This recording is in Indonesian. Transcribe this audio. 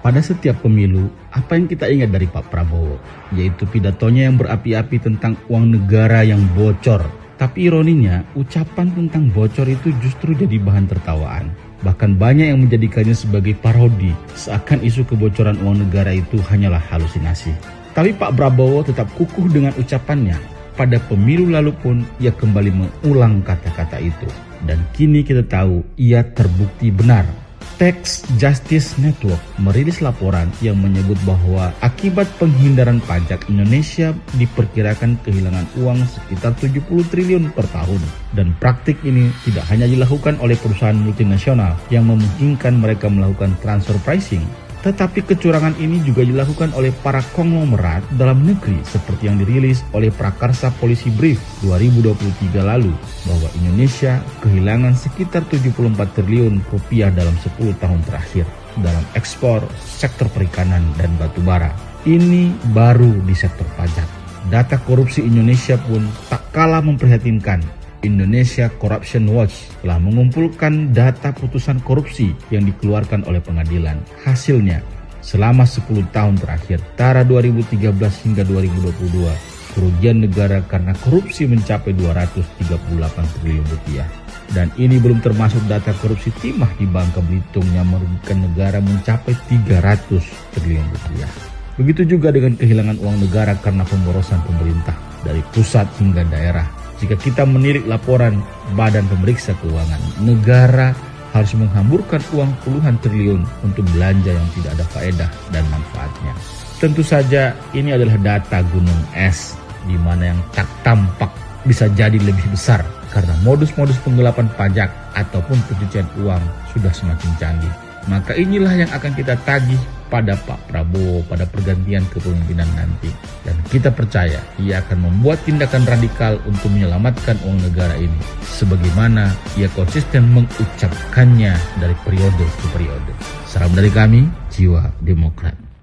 Pada setiap pemilu, apa yang kita ingat dari Pak Prabowo? Yaitu pidatonya yang berapi-api tentang uang negara yang bocor. Tapi ironinya, ucapan tentang bocor itu justru jadi bahan tertawaan. Bahkan banyak yang menjadikannya sebagai parodi, seakan isu kebocoran uang negara itu hanyalah halusinasi. Tapi Pak Prabowo tetap kukuh dengan ucapannya. Pada pemilu lalu pun, ia kembali mengulang kata-kata itu. Dan kini kita tahu, ia terbukti benar. Tax Justice Network merilis laporan yang menyebut bahwa akibat penghindaran pajak Indonesia diperkirakan kehilangan uang sekitar 70 triliun per tahun. Dan praktik ini tidak hanya dilakukan oleh perusahaan multinasional yang memungkinkan mereka melakukan transfer pricing, tetapi kecurangan ini juga dilakukan oleh para konglomerat dalam negeri seperti yang dirilis oleh Prakarsa Polisi Brief 2023 lalu bahwa Indonesia kehilangan sekitar 74 triliun rupiah dalam 10 tahun terakhir dalam ekspor, sektor perikanan, dan batubara. Ini baru di sektor pajak. Data korupsi Indonesia pun tak kalah memprihatinkan. Indonesia Corruption Watch telah mengumpulkan data putusan korupsi yang dikeluarkan oleh pengadilan. Hasilnya, selama 10 tahun terakhir, antara 2013 hingga 2022, kerugian negara karena korupsi mencapai 238 triliun rupiah. Dan ini belum termasuk data korupsi timah di Bangka Belitung yang merugikan negara mencapai 300 triliun rupiah. Begitu juga dengan kehilangan uang negara karena pemborosan pemerintah dari pusat hingga daerah. Jika kita menilik laporan Badan Pemeriksa Keuangan, negara harus menghamburkan uang puluhan triliun untuk belanja yang tidak ada faedah dan manfaatnya. Tentu saja ini adalah data gunung es, di mana yang tak tampak bisa jadi lebih besar karena modus-modus penggelapan pajak ataupun pencucian uang sudah semakin canggih. Maka inilah yang akan kita tagih pada Pak Prabowo pada pergantian kepemimpinan nanti. Dan kita percaya ia akan membuat tindakan radikal untuk menyelamatkan uang negara ini, sebagaimana ia konsisten mengucapkannya dari periode ke periode. Salam dari kami, Jiwa Demokrat.